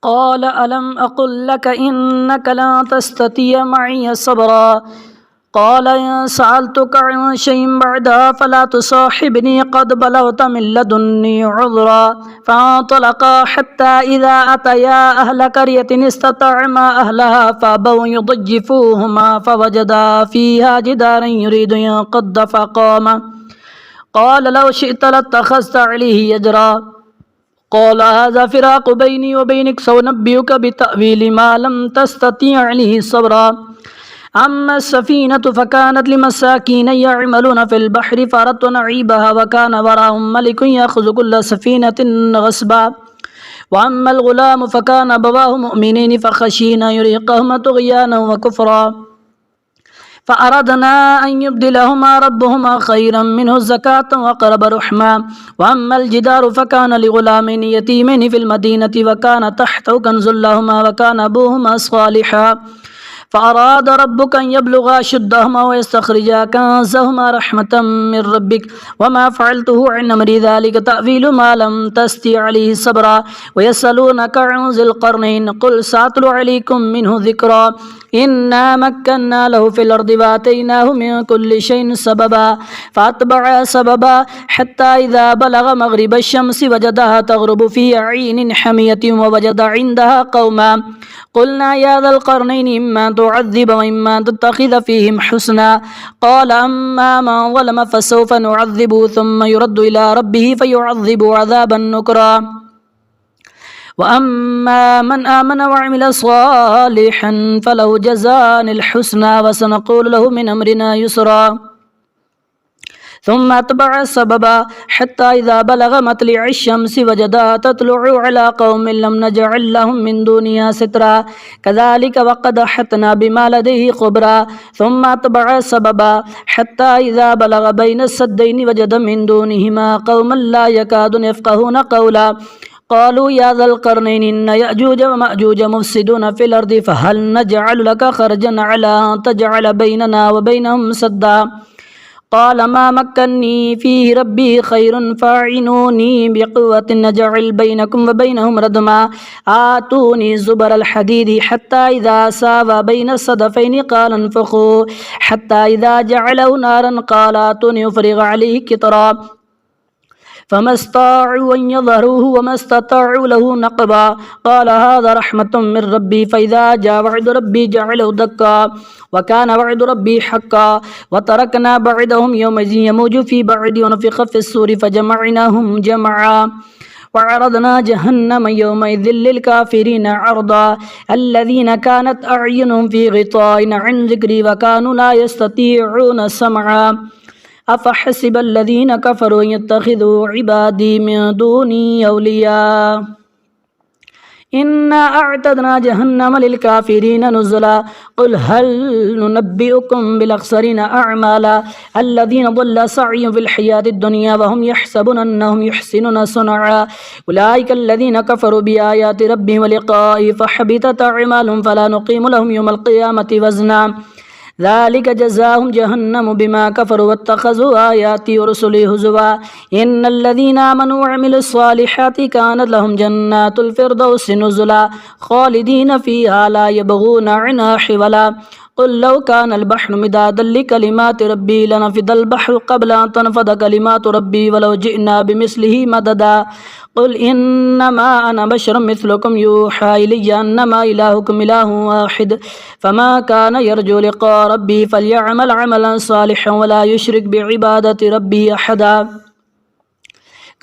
قال ألم أقل لك إنك لا تستطيع معي صبرا قال إن سألتك عن شيء بعدها فلا تصاحبني قد بلغت من لدني عذرا فانطلقا حتى إذا أتيا أهل قرية استطعما أهلها فأبوا يضيفوهما فوجدا فيها جدارا يريد أن ينقض فقام قال لو شئت لاتخذت عليه أجرا قال هذا فراق بيني وبينك سأنبئك بتأويل ما لم تستطيع عليه صبرا أما السفينة فكانت لمساكين يعملون في البحر فأردت أن أعيبها وكان وراءهم ملك يأخذ كل سفينة غصبا وأما الغلام فكان أبواه مؤمنين فخشينا يرهقهما طغيانا وكفرا فأردنا أن يبدلهما ربهما خيرا منه زكاة وأقرب رحما وأما الجدار فكان لغلامين يتيمين في المدينة وكان تحته كنز لهما وكان أبوهما صالحا فأراد ربك أن يبلغا أشدهما ويستخرجا كنزهما رحمة من ربك وما فعلته عن أمري ذلك تأويل ما لم تستطع عليه صبرا ويسألونك عن ذي القرنين قل سأتلو عليكم منه ذكرا إنا مكنا له في الأرض وآتيناه من كل شيء سببا فأتبع سببا حتى إذا بلغ مغرب الشمس وجدها تغرب في عين حمية ووجد عندها قوما قلنا يا ذا القرنين إما أن تعذب وإما أن تتخذ فيهم حسنا قال أما من ظلم فسوف نعذبه ثم يرد إلى ربه فيعذبه عذابا نكرا وأما من آمن وعمل صالحا فله جزاء الحسنى وسنقول له من أمرنا يسرا ثم أتبع سببا حتى إذا بلغ مطلع الشمس وجدها تطلع على قوم لم نجعل لهم من دونها سترا كذلك وقد أحطنا بما لديه خبرا ثم أتبع سببا حتى إذا بلغ بين السدين وجد من دونهما قوما لا يكادون يفقهون قولا قالوا يا ذا القرنين إن يأجوج ومأجوج مفسدون في الأرض فهل نجعل لك خرجا على أن تجعل بيننا وبينهم سدا قال ما مكني فيه ربي خير فاعينوني بقوة نجعل بينكم وبينهم ردما آتوني زبر الحديد حتى إذا ساوى بين الصدفين قال انفخوا حتى إذا جعله نارا قال آتوني أفرغ عليه قطرا فما استطاعوا أن يظهروه وما استطاعوا له نقبا قال هذا رحمة من ربي فإذا جاء وعد ربي جعله دكا وكان وعد ربي حقا وتركنا بعدهم يومئذ يموج في بعد ونفخ في الصور فجمعناهم جمعا وعرضنا جهنم يومئذ للكافرين عرضا الذين كانت أعينهم في غطاء عن ذكري وكانوا لا يستطيعون سمعا أفحسب الذين كفروا يتخذوا عبادي من دوني أولياء إنا أعتدنا جهنم للكافرين نزلا قل هل ننبئكم بالأخسرين أعمالا الذين ضل سعيهم في الحياة الدنيا وهم يحسبون أنهم يحسنون صنعا أولئك الذين كفروا بآيات ربهم ولقائه فحبطت أعمالهم فلا نقيم لهم يوم القيامة وزنا ذلك جزاهم جهنم بما كفروا واتخذوا آياتي ورسلي هزوا إن الذين آمنوا وعملوا الصالحات كانت لهم جنات الفردوس نزلا خالدين فيها لا يبغون عنها حولا قل لو كان البحر مدادا لكلمات ربي لنفد البحر قبل أن تنفد كلمات ربي ولو جئنا بمثله مددا قل إنما أنا بشر مثلكم يوحى إلي أنما إلهكم إله واحد فما كان يرجو لقاء ربي فليعمل عملا صالحا ولا يشرك بعبادة ربه أحدا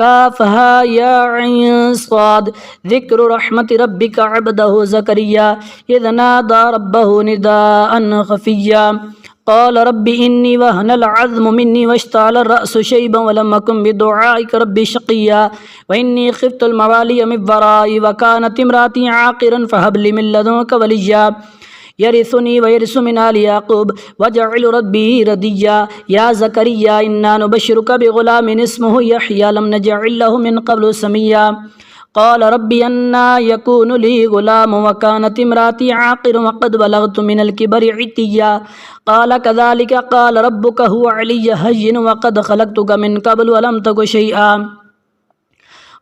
كافها يا عين صاد ذكر رحمة ربك عبده زكريا إذ نادى ربه نداء خفيا قال رب إني وهن العظم مني واشتعل الرأس شيبا ولم أكن بدعائك ربي شقيا وإني خفت الموالي من ورائي وكانت امرأتي عاقرا فهب لي من لدنك وليا يرثني ويرث من آل يعقوب واجعل ربي رديا يا زكريا إنا نبشرك بغلام اسمه يحيى لم نجعل له من قبل سميا قال ربي أنى يكون لي غلام وكانت امرأتي عاقر وقد بلغت من الكبر عتيا قال كذلك قال ربك هو علي هين وقد خلقتك من قبل ولم تك شيئا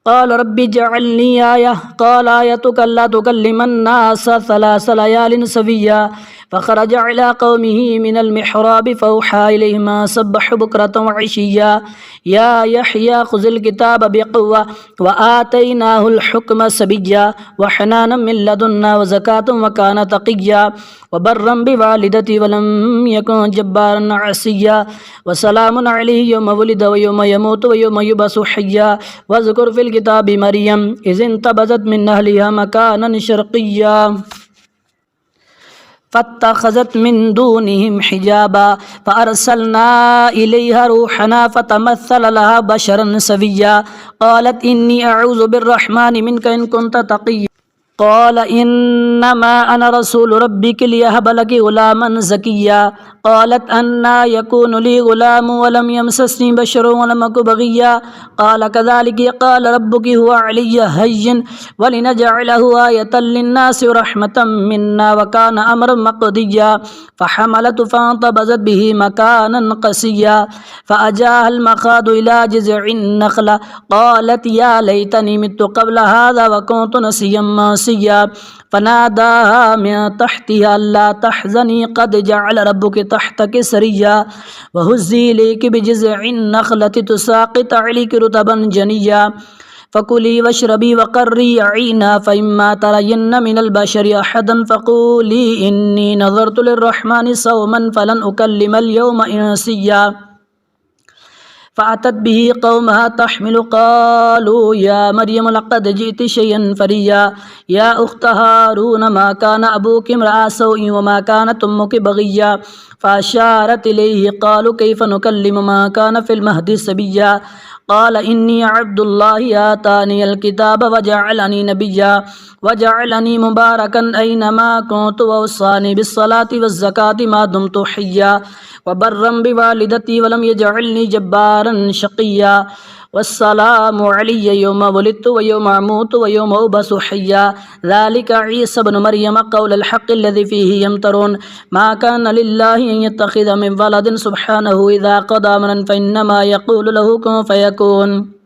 قال رب اجعلني آية قال آيتك ألا تكلم الناس 3 ليال سويا فخرج على قومه من المحراب فأوحى إليهم أن سبحوا بكرة وعشيا يا يحيى خذ الكتاب بقوة وآتيناه الحكم سبيا وحنانا من لدنا وزكاة وكان تقيا وبرا بوالدتي ولم يكن جبارا عصيا وسلام عليه يوم ولد ويوم يموت ويوم يبعث حيا واذكر في الكتاب مريم إذ انتبذت من أهلها مكانا شرقيا فاتخذت من دونهم حجابا فأرسلنا إليها روحنا فتمثل لها بشرا سويا قالت إني أعوذ بالرحمن منك إن كنت تقيا قال إنما أنا رسول ربك ليهب لك غلاما زكيا قالت أنى يكون لي غلام ولم يمسسني بشر ولم أك بغيا قال كذلك قال ربك هو علي هين ولنجعله آية للناس ورحمة منا وكان أمرا مقضيا فحملت فانتبذت به مكانا قسيا فأجاها المخاض إلى جذع النخلة قالت يا ليتني مت قبل هذا وكنت نسيا منسيا فناداها من تحتها ألا تحزني قد جعل ربك تحتك سريا وهزي إليك بجذع النخلة تساقط عليك رطبا جنيا فكلي واشربي وقري عينا فإما ترين من البشر أحدا فقولي إني نظرت للرحمن صوما فلن أكلم اليوم إنسيا فأتت به قومها تحمل قالوا يا مريم لقد جئت شيئا فريا يا أخت هارون ما كان أبوك امرأ سوء وما كانت أمك بغيا فأشارت إليه قالوا كيف نكلم ما كان في المهد سبيا قال إني عبد الله آتاني الكتاب وجعلني نبيا وجعلني مباركا أينما كنت وأوصاني بالصلاة والزكاة ما دمت حيا وبرا بوالدتي ولم يجعلني جبارا شقيا والسلام علي يوم ولدت ويوم أموت ويوم أبعث حيا ذلك عيسى بن مريم قول الحق الذي فيه يمترون ما كان لله أن يتخذ من ولد سبحانه إذا قضى أمرا فإنما يقول له كن فيكون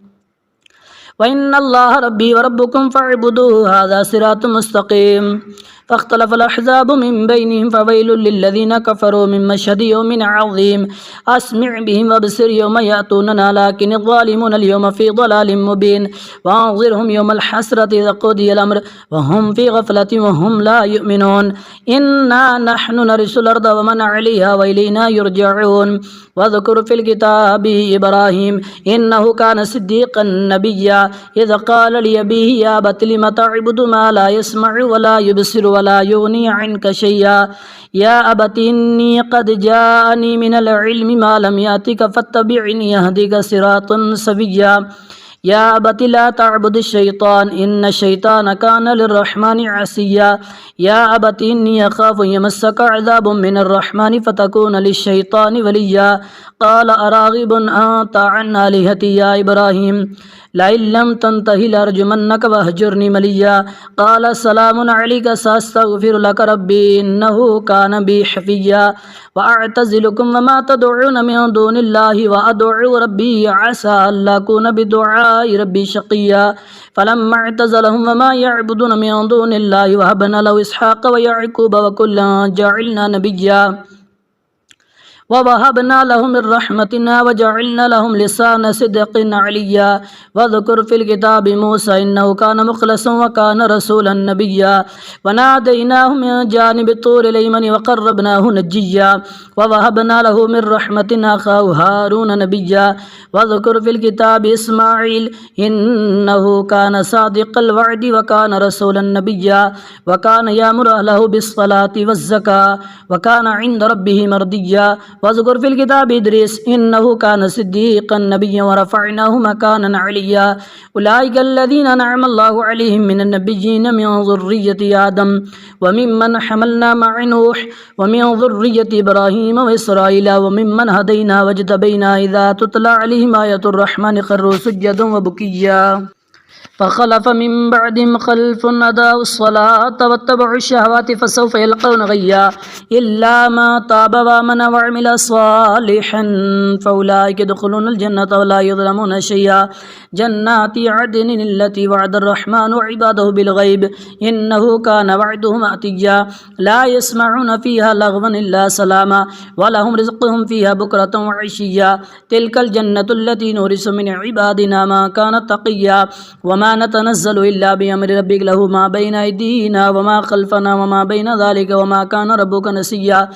وإن الله ربي وربكم فاعبدوه هذا صراط مستقيم فاختلف الأحزاب من بينهم فويل للذين كفروا من مشهد يوم عظيم أسمع بهم وابصر يوم يأتوننا لكن الظالمون اليوم في ضلال مبين وأنظرهم يوم الحسرة إذا قضي الأمر وهم في غفلة وهم لا يؤمنون إنا نحن نرث الأرض ومن عليها وإلينا يرجعون واذكر في الكتاب إبراهيم إنه كان صديقا نبيا إذا قال لأبيه يا أبت لم تعبد ما لا يسمع ولا يبصر ولا يغني عنك شيئا يا أبت إني قد جاءني من العلم ما لم يأتك فاتبعني يهدك صراطا سويا يا أبت لا تعبد الشيطان إن الشيطان كان للرحمن عصيا يا أبت إني أخاف أن يمسك عذاب من الرحمن فتكون للشيطان وليا قال أراغب أنت عن آلهتي يا إبراهيم لئن لم تنتهي لأرجمنك واهجرني مليا قال سلام عليك سأستغفر لك ربي إنه كان بي حفيا وأعتزلكم وما تدعون من دون الله وأدعو ربي عسى ألا أكون بدعاء ربي شقيا فلما اعتزلهم وما يعبدون من دون الله وهبنا له إسحاق ويعقوب وكلا جعلنا نبيا ووهبنا لهم من رحمتنا وجعلنا لهم لسان صدق عليا واذكر في الكتاب موسى إنه كان مخلصا وكان رسولا نبيا وناديناه من جانب الطور الأيمن وقربناه نجيا ووهبنا له من رحمتنا أخاه هارون نبيا واذكر في الكتاب إسماعيل إنه كان صادق الوعد وكان رسولا نبيا وكان يأمر أهله بالصلاة والزكاة وكان عند ربه مرضيا واذكر في الكتاب إدريس إنه كان صديقا نبيا ورفعناه مكانا عليا أولئك الذين أنعم الله عليهم من النبيين من ذرية آدم وممن حملنا مع نوح ومن ذرية إبراهيم وإسرائيل وممن هدينا واجتبينا إذا تتلى عليهم آية الرحمن خروا سجدا وبكيا فخلف من بعدهم خلف أضاعوا الصلاة واتبعوا الشهوات فسوف يلقون غيا إلا ما تاب وآمن وعمل صالحا فأولئك يدخلون الجنة ولا يظلمون شيئا جنات عدن التي وعد الرحمن عباده بالغيب إنه كان وعده مأتيا لا يسمعون فيها لغوا إلا سلاما ولهم رزقهم فيها بكرة وعشيا تلك الجنة التي نورث من عبادنا ما كانت تقيا وما نتنزل إلا بأمر ربك له ما بين أيدينا وما خلفنا وما بين ذلك وما كان ربك نسيا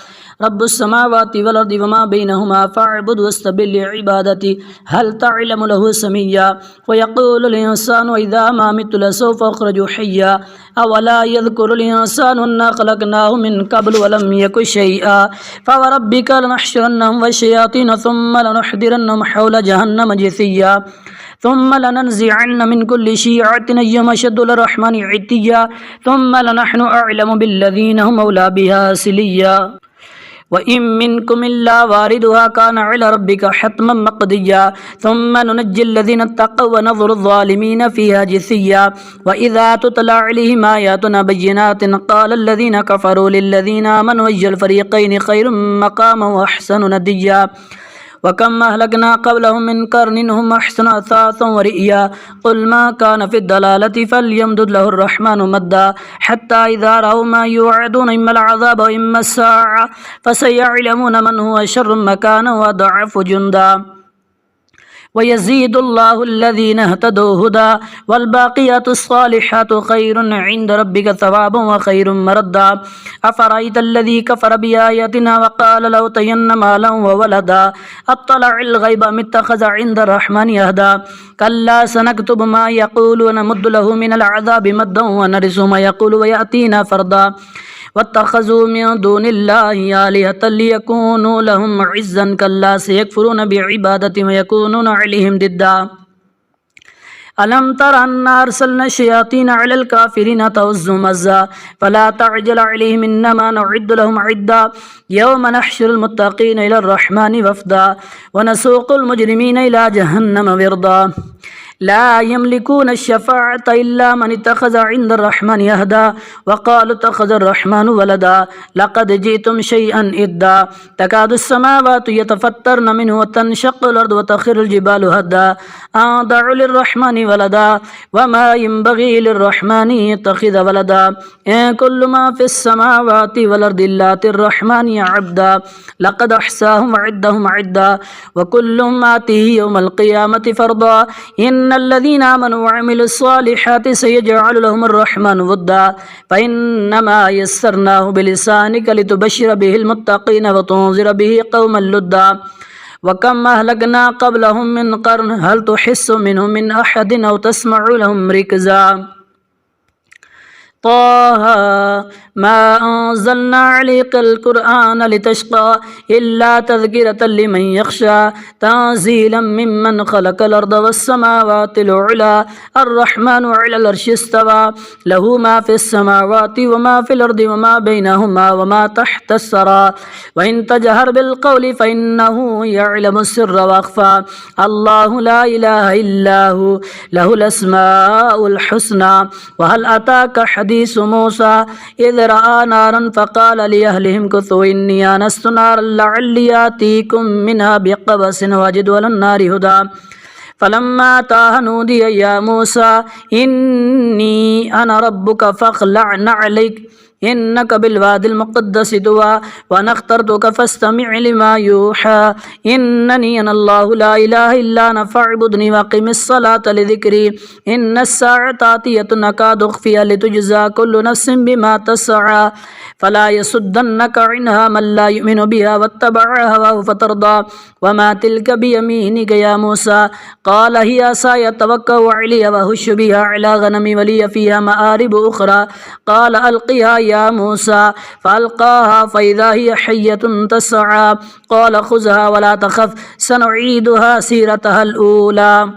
رب السماوات والأرض وما بينهما فاعبد واستبر لعبادتي هل تعلم له سميا ويقول الإنسان إذا ما مت لسوف أخرج حيا أولا يذكر الإنسان أنا خلقناه من قبل ولم يك شيئا فوربك لنحشرنهم والشياطين ثم لنحضرنهم حول جهنم جثيا ثم لننزعن من كل شيعة أيهم أشد للرحمن عتيا ثم لنحن أعلم بالذين هم أولى بها سليا وإن منكم إلا واردها كان على ربك حتما مقضيا ثم ننجي الذين اتقوا ونظر الظالمين فيها جثيا وإذا تتلى عليهم آياتنا بينات قال الذين كفروا للذين آمنوا أي الفريقين خير مقاما وأحسن نديا وكم أهلكنا قبلهم من قرن هم أحسن أثاثا ورئيا قل ما كان في الضلالة فليمدد له الرحمن مدا حتى إذا رأوا ما يوعدون إما العذاب وإما الساعة فسيعلمون من هو شر مكانا وضعف جندا ويزيد الله الذين اهتدوا هدى والباقيات الصالحات خير عند ربك ثوابا وخير مردا أفرأيت الذي كفر بآياتنا وقال لأوتين مالا وولدا أطلع الغيب أم اتخذ عند الرحمن يهدى كلا سنكتب ما يقول ونمد له من العذاب مدا ونرثه ما يقول ويأتينا فردا واتخذوا من دون الله آلهة ليكونوا لهم عزا كلا سيكفرون بعبادتهم ويكونون عليهم ضدا ألم تر أن أرسلنا الشياطين على الكافرين تؤزهم أزا فلا تعجل عليهم إنما نعد لهم عدا يوم نحشر المتقين إلى الرحمن وفدا ونسوق المجرمين إلى جهنم وردا لا يملكون الشفاعة إلا من اتخذ عند الرحمن يهدى وقالوا اتخذ الرحمن ولدا لقد جئتم شيئا إدا تكاد السماوات يتفطرن منه وتنشق الأرض وتخر الجبال هدا أن دعوا للرحمن ولدا وما ينبغي للرحمن يتخذ ولدا إن كل ما في السماوات والأرض إلا الرحمن عبدا لقد أحصاهم وعدهم عدا وكلهم آتيه يوم القيامة فردا إن الذين آمنوا وعملوا الصالحات سيجعل لهم الرحمن ودا فإنما يسرناه بلسانك لتبشر به المتقين وتنذر به قوما لدا وكم أهلكنا قبلهم من قرن هل تحس منهم من أحد أو تسمع لهم ركزا طه ما أنزلنا عليك القرآن لتشقى إلا تذكرة لمن يخشى تنزيلا ممن خلق الأرض والسماوات العلى الرحمن على العرش استوى له ما في السماوات وما في الأرض وما بينهما وما تحت الثرى وإن تجهر بالقول فإنه يعلم السر وأخفى الله لا إله إلا هو له الأسماء الحسنى وهل أتاك حديث موسى إذ رأى نارا فقال لأهلهم كثوا إني آنست نارا لعلي آتيكم منها بقبس وأجد على النار هدى فلما أتاها نودي يا موسى إني أنا ربك فاخلع نعليك إنك بالوادي المقدس طوى وأنا اخترتك فاستمع لما يوحى إنني أنا الله لا إله إلا أنا فاعبدني وأقم الصلاة لذكري إن الساعة آتية أكاد أخفيها لتجزى كل نفس بما تسعى فلا يصدنك عنها من لا يؤمن بها واتبع هواه فترضى وما تلك بيمينك يا موسى قال هي عصاي أتوكأ عليها وأهش بها على غنمي ولي فيها مآرب أخرى قال ألقها يا موسى فألقاها فإذا هي حية تسعى قال خذها ولا تخف سنعيدها سيرتها الأولى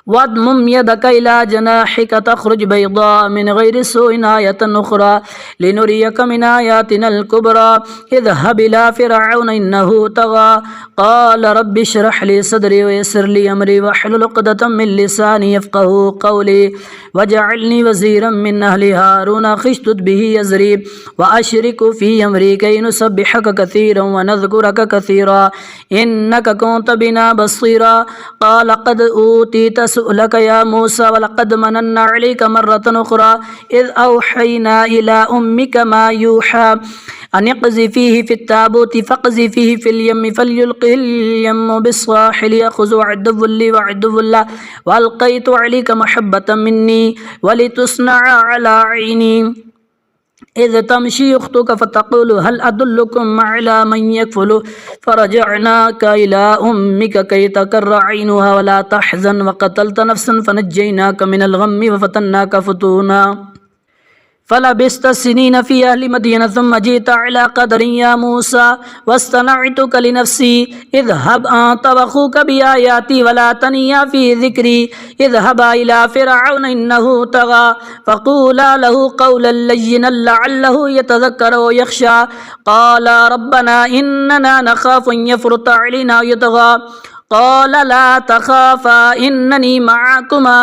واضمم يدك إلى جناحك تخرج بيضاء من غير سوء آية أخرى لنريك من آياتنا الكبرى اذهب إلى فرعون إنه طغى قال رب اشرح لي صدري ويسر لي أمري واحلل عقدة من لساني يفقه قولي واجعلني وزيرا من أهلي هارون أخي اشدد به أزري وأشرك في أمري كي نسبحك كثيرا ونذكرك كثيرا إنك كنت بنا بصيرا قال قد أوتيت سؤلك يا موسى ولقد مننا عليك مرة أخرى إذ أوحينا إلى أمك ما يوحى أن اقذفيه في التابوت فاقذفيه في اليم فليلقه اليم بالساحل يأخذ عدو لي وعدو له وألقيت عليك محبة مني ولتصنع على عيني إذ تمشي أختك فتقول هل أدلكم على من يكفل فرجعناك إلى أمك كي تقر عينها ولا تحزن وقتلت نفسا فنجيناك من الغم وفتناك فتونا فلبست سنين في أهل مدينة ثم جئت على قدر يا موسى واصطنعتك لنفسي اذهب أنت وأخوك بآياتي ولا تنيا في ذكري اذهبا إلى فرعون إنه طغى فقولا له قولا لينا لعله يتذكر ويخشى قال ربنا إننا نخاف أن يفرط علينا ويطغى قال لا تخافا إنني معكما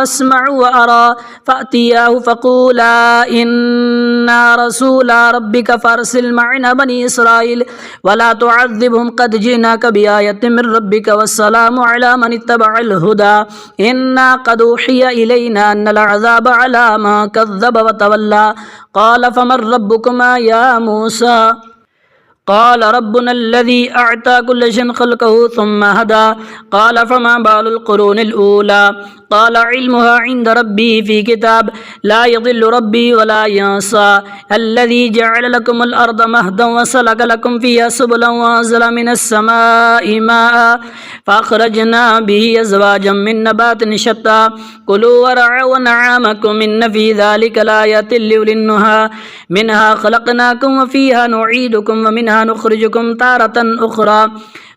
أسمع وأرى فأتياه فقولا إنا رسول ربك فارسل معنا بني إسرائيل ولا تعذبهم قد جئناك بآية من ربك والسلام على من اتبع الهدى إنا قد أوحي إلينا أن العذاب على ما كذب وتولى قال فمن ربكما يا موسى قال ربنا الذي أعطى كل شيء خلقه ثم هدى قال فما بال القرون الأولى قال علمها عند ربي في كتاب لا يضل ربي ولا ينسى الذي جعل لكم الأرض مهدا وسلك لكم فيها سبلا وأنزل من السماء ماء فأخرجنا به أزواجا من نبات شتى كلوا ورعوا نعامكم إن في ذلك لآيات لأولي النهى منها خلقناكم وفيها نعيدكم ومنها نخرجكم تارة أخرى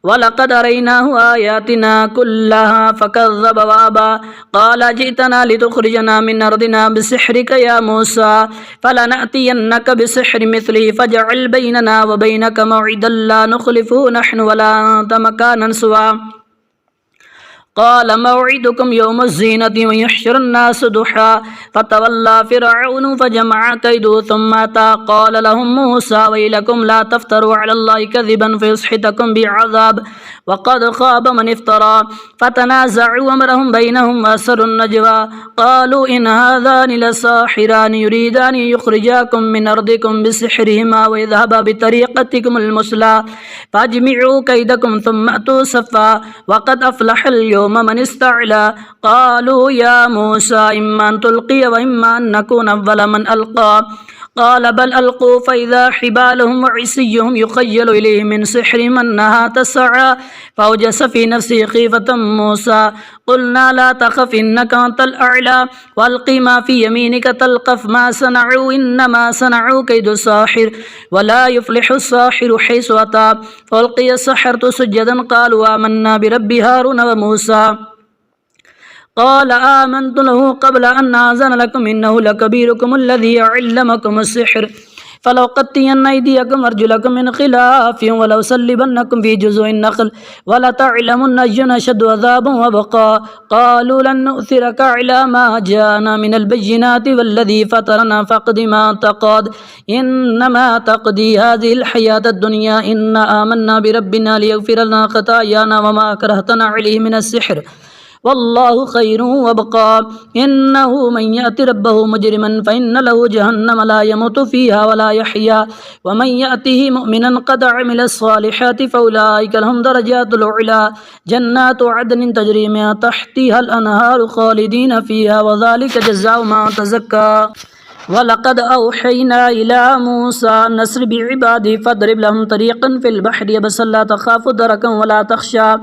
ولقد أريناه آياتنا كلها فكذب وأبى قال جئتنا لتخرجنا من أرضنا بسحرك يا موسى فلنأتينك بسحر مثله فاجعل بيننا وبينك موعدا لا نخلفه نحن ولا أنت مكانا سوى قال موعدكم يوم الزينة ويحشر الناس ضحى فتولى فرعون فجمع كيده ثم أتى قال لهم موسى ويلكم لا تفتروا على الله كذبا فيسحتكم بعذاب وقد خاب من افترى فتنازعوا أمرهم بينهم وأسروا النجوى قالوا إن هذان لساحران يريدان يخرجاكم من أرضكم بسحرهما ويذهبا بطريقتكم المثلى فاجمعوا كيدكم ثم أتوا صفا وقد أفلح اليوم من استعلى قالوا يا موسى إما أن تلقي وإما أن نكون أول من ألقى قال بل ألقوا فإذا حبالهم وعصيهم يخيل إليه من سحرهم أنها تسعى فأوجس في نفسه خيفة موسى قلنا لا تخف إنك أنت الأعلى وألق ما في يمينك تلقف ما صنعوا إنما صنعوا كيد ساحر ولا يفلح الساحر حيث أتى فألقي السحرة سجدا قالوا آمنا برب هارون وموسى قال آمنت له قبل أن آذن لكم إنه لكبيركم الذي علمكم السحر فلو قطين أيديكم أرجلكم من خلاف ولو سلبنكم في جذوع النخل ولتعلمن أينا أشد عذابا وبقى قالوا لن نؤثرك على ما جاءنا من البينات والذي فطرنا فاقض ما تقاض إنما تقضي هذه الحياة الدنيا إنا آمنا بربنا ليغفر لنا خطايانا وما أكرهتنا عليه من السحر والله خير وابقى إنه من يأت ربه مجرما فإن له جهنم لا يموت فيها ولا يحيا ومن يأته مؤمنا قد عمل الصالحات فأولئك لهم درجات العلا جنات عدن تجري من تحتها الأنهار خالدين فيها وذلك جزاء ما تزكى ولقد أوحينا إلى موسى أن أسر بعبادي فاضرب لهم طريقا في البحر يبسا لا تخاف دركا ولا تخشى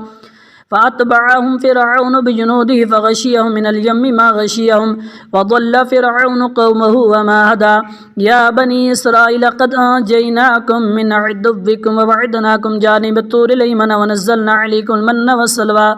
فأتبعهم فرعون بجنوده فغشيهم من اليم ما غشيهم وضل فرعون قومه وما هدى يا بني إسرائيل قد أنجيناكم من عدوكم ووعدناكم جانب الطور الأيمن ونزلنا عليكم المن والسلوى